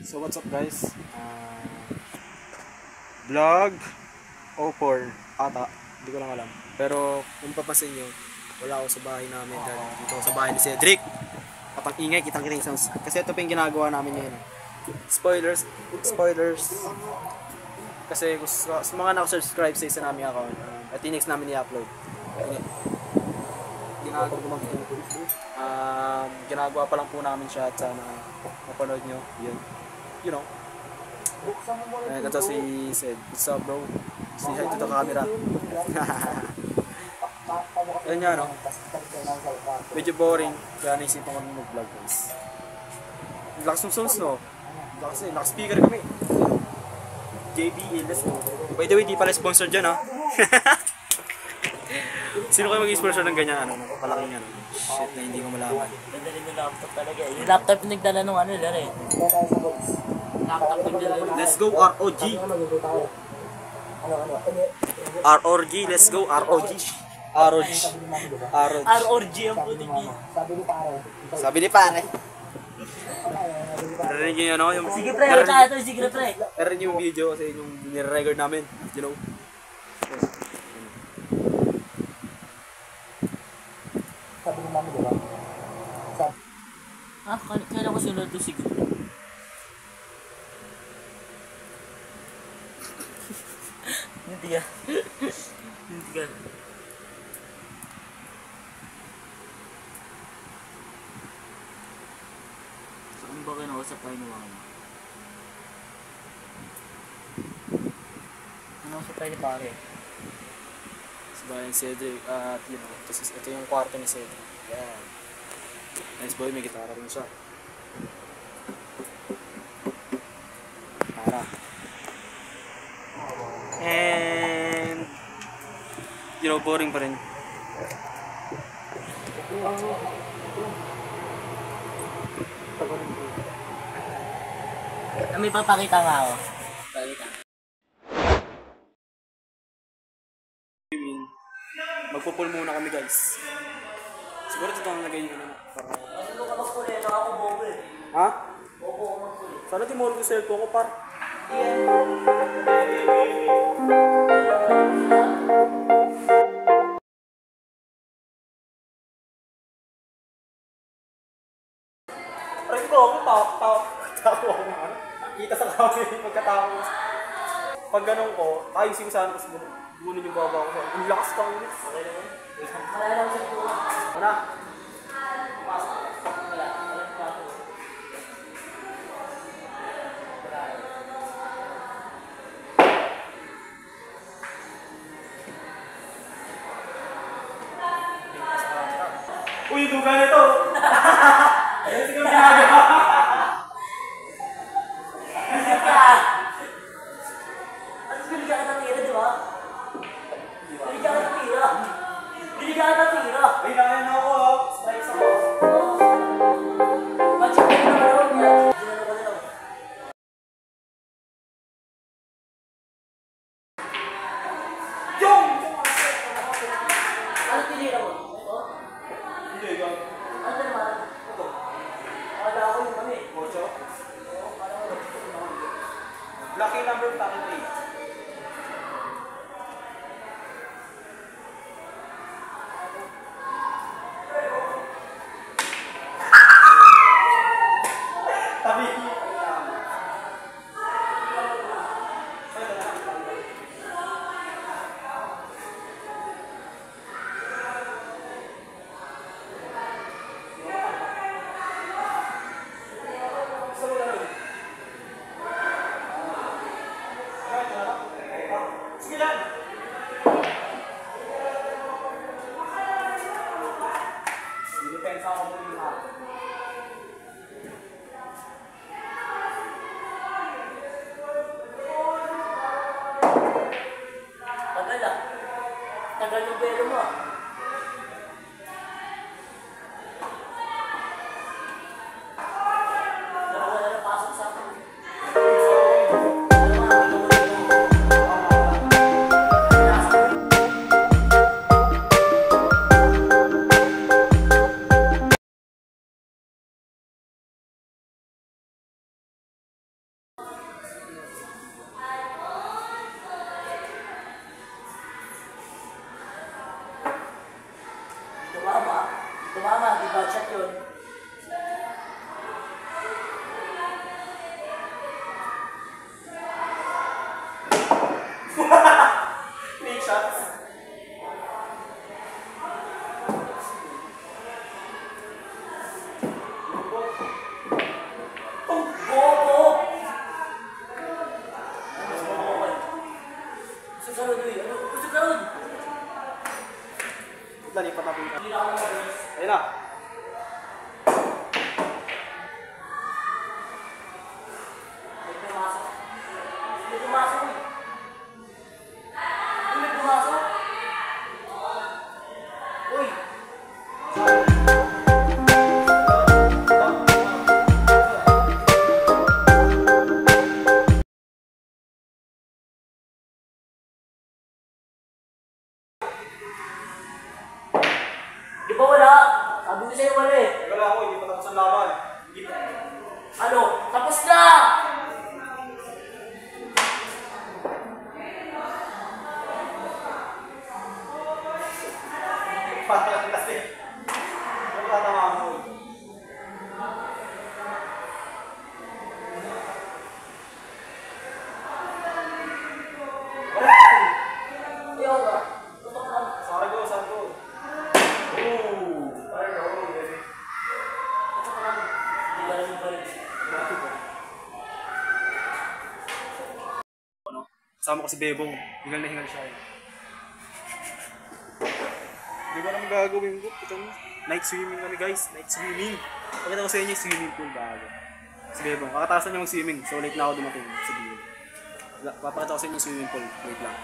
So what's up guys? Vlog O4 ata, hindi ko lang alam. Pero kung papasin nyo, wala ako sa bahay namin dahil dito ako sa bahay ni Cedric. At ang ingay, kitang-kita yung sounds. Kasi ito pa yung ginagawa namin ngayon. Spoilers. Kasi sa mga nakasubscribe sa isa namin account, at next namin i-upload. Ginagawa pa lang po namin siya at sana mapanood nyo. Yun. You know. Ito si Sed. What's up bro? Say hi to the camera. Yan nga no. Medyo boring. Kaya naisipan kami mag-vlog guys. Lakas ng sounds no. Lakas speaker kami. JBL, let's go. By the way, di pala sponsor dyan ha. Sino kayo mag-sponsor ng ganyan ano? Napakalaking ano. Shit na hindi ko malaman. Ganda rin yung laptop talaga. Yung laptop yung nagdala nung ano nila rin. Laptop yung nagdala. Let's go ROG. ROG, let's go ROG. ROG. ROG ang puting niya. Sabi ni pare. Narinig nyo yun ano? Yung, Sige pre, wala ito. Sige pre. narinig yung video kasi yung nire-record namin. You know? Ah, kailan ko sunod to sige. Hindi ka. Hindi ka. Saan ba kinausap tayo ni Mama? Kinausap tayo ni pare. Sa bahay ni Cedric at you know, ito yung kwarto ni Cedric. Yan. Nice boy, may gitara rin siya. Gitara. And you know, boring pa rin. May papakita nga ako. Pakita. Magpupul muna kami guys. Siguro ito ang lagay yung ano. Ano ka magpuli? Ako bobo eh. Ha? Bobo ako magpuli. Sana timuro ko cellphone ko par. Prank ko ako, tawa ako nga. Kita sa camera yung pagkatawa. Pag ganun ko, ayusin ko sana tapos bunin yung baba ko. Ang lakas ka ulit. Okay naman. Malaya lang sa tuwa. Ano? Uy, duga na ito! Ayun siguro ginagawa! At binigyan ka ng tira, di ba? Binigyan ka ng tira. Binigyan ka ng tira. Ay, kaya na ako ha! Strikes ako! Matching ka na naman niya. Ginano ka nila. Yung! Ano tinira mo? Ito? Hindi, ikaw. Ano naman? Ito. Akala ko yung ano eh. Ocho? Lucky number 38. Tabi. Tumama, di ba? Check yun. Make shots. Bobo! Gusto ka ron, uy. Ano? Gusto ka ron? Lalipat natin ka. Hindi na ako mabilis. Ayun na. May pumasok. May pumasok, uy. Uy, may pumasok. Uy. Di ba wala? Sabi ko sa'yo wala eh. Wala ako, hindi pa tapos ang laban. Ano? Tapos na! Parang kasi. Nagtatama mo. Ayaw ka. Tutok lang. Sargo, sargo. Sargo, baby. Tutok lang. Hindi ka namin balik. Ano? Kasama ko si Bebong. Hingal na hingal siya. Hindi ko naman gagawin ko. Ito na. Night swimming kami guys. Night swimming. Pakita ko sa inyo yung swimming pool bago. Si Bebong. Kakatasan niya mag-swimming. So late na ako dumating sa video. Papakita ko sa inyo yung swimming pool. Wait lang.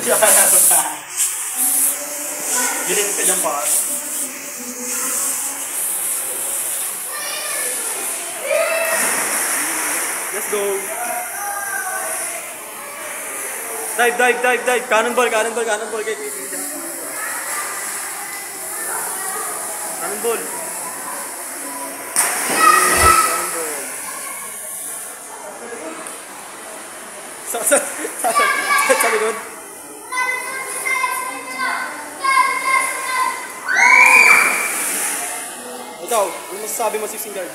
Giling ka dyan pa. Let's go. Dive, dive, dive, dive. Cannonball, cannonball, cannonball. Cannonball. Sa likod. Ikaw, ano masasabi mo, 16 guard?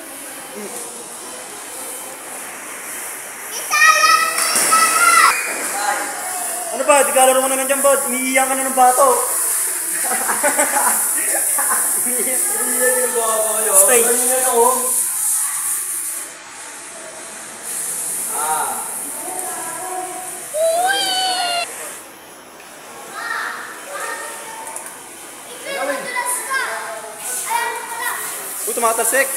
Ano ba? Di kalaro mo na nandiyan ba? Umiiyak ka na ng bato. Umiiyak yung bato kayo. Stay. Umiiyak ako. Tumatalsik.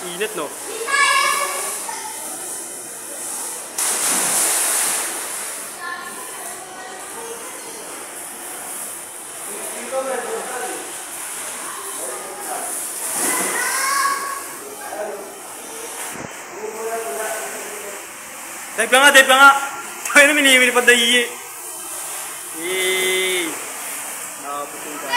Init, no? Dive ka nga, dive ka nga. Tayo na minimilipad na hiyi. Yay! Nakaputong ka.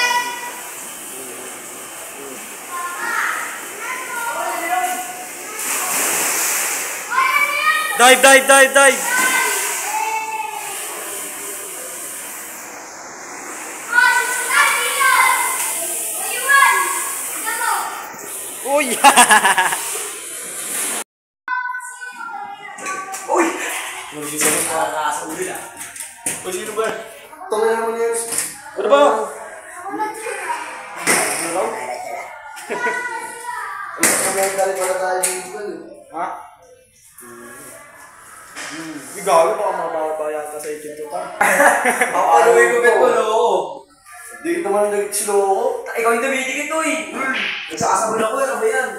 Dive, dive, dive, dive! Uy! Uy! Sa ulo na. Uy, sino ba? Tungin naman yun. Ano ba? Wala tayo dito. Ha? Gago pa ang mababa yata sa ikin ko pa. Papaluin ko bet ko, loko. Di kita man nag-slow ko. Ikaw yung dumidikit to eh. Nagsasabon ako, ano ba yan?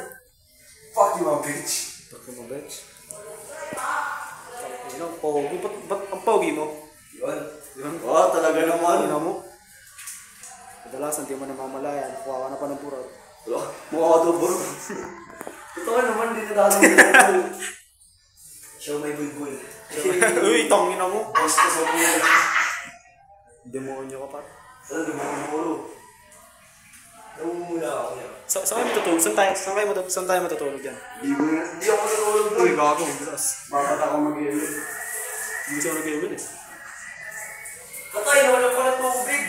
Fuck you, my bitch. Fuck you, my bitch. Ang pogi. Ba't ang pogi mo? Yun. Yun. Oo, talaga naman. Tingnan mo. Kadalasan, di mo namamalayan. Kuha ka na pa ng purot. Mukha ka to, bro. Totoo naman, di na dalo. Show my bulbul. Uy, tangin na mo. Basta sa mga. Demonyo ka pa. Ano, di mo kumuro. Namumula ako niya. Saan kayo matutulog? Saan tayo matutulog dyan? Di ako natulog doon. Uy, gago. Bilas. Bakit ako mag-iwin? Hindi siya nag-iwin eh. Patay, nawala ko ng tubig.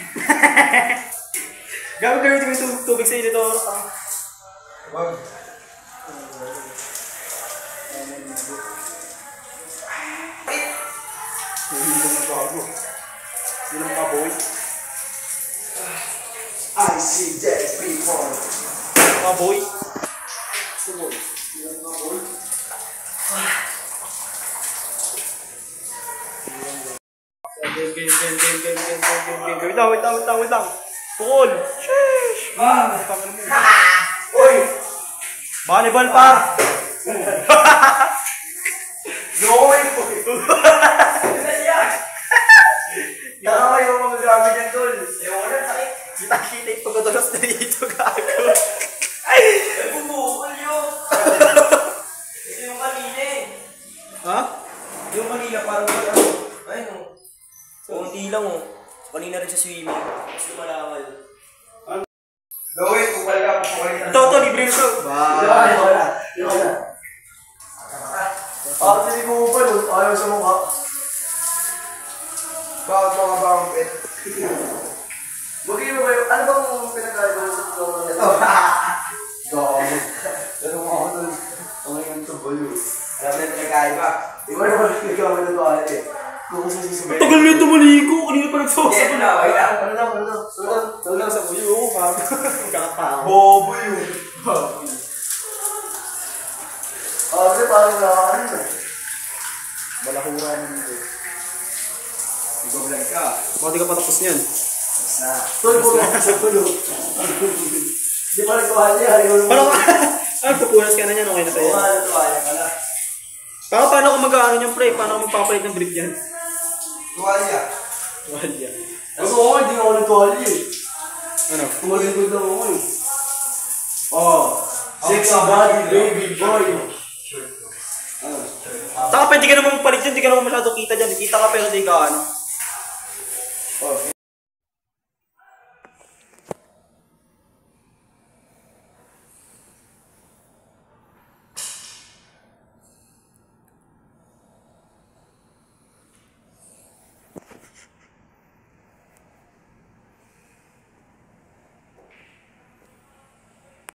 Gago kayo yung tubig sa inyo to. Wag. Hindi ko magago. Yun ang kaboy. I see dead people. Kaboy. Sumoy. Yan nga, boy. Game. Wait lang. Tukol. Sheesh. Tangin mo. Uy! Volleyball pa. Gawin ko. Nakakay yung mga gamit niyan, tol. Ewan ko na, sakit. Kita-kita yung pagkadalas na dito, gago. Ay, bumukol yun. Ito yung kanina eh. Ha? Yung kanina parang wala. Ay, no. Kunti lang oh. Kanina rin sa swimming. Gusto malamal. Gawin ko pala ako. Ito, libre na ito. Wala. Ako hindi ko pa nun. Ayaw sa mukha. Bakit mga bang pet? Magiging ba yun? Ano bang pinagkaiba sa tulong nito? Gawin. Pero mga ako nun. Ang ngayon ito ba yun? Alam mo na pinagkaiba. Iba naman nagkagawin na ito ate. Kung kasi sisibay. Tagal na ito maligo. Kanina pa nagsasabi. Yes, na. Wait lang. Ano lang sa buyo. Parang Kakatao. bobo yun. Bobo yun. Kasi parang nakakaano eh. Balahura mo nito. Ikaw ka. Bakit di ka pa tapos niyan? Na. Tuloy po lang sa tulo. Di pa nagkawal niya. Parang, pupunas ka na niyan. Okay na sa'yo. Oo nga, natuwaya ka na. Paano ko mag-ano niyan, pre? Paano ko magpapalit ng brief yan? Tuwalya. Walya. Kasi ako, hindi ako nagtuwalya eh. Ano? Tumalikod lang ako eh. Oh, sexy body, baby boy. Saka pwede ka naman palit yan, hindi ka naman masyado kita dyan. Kita ka pero hindi ka ano.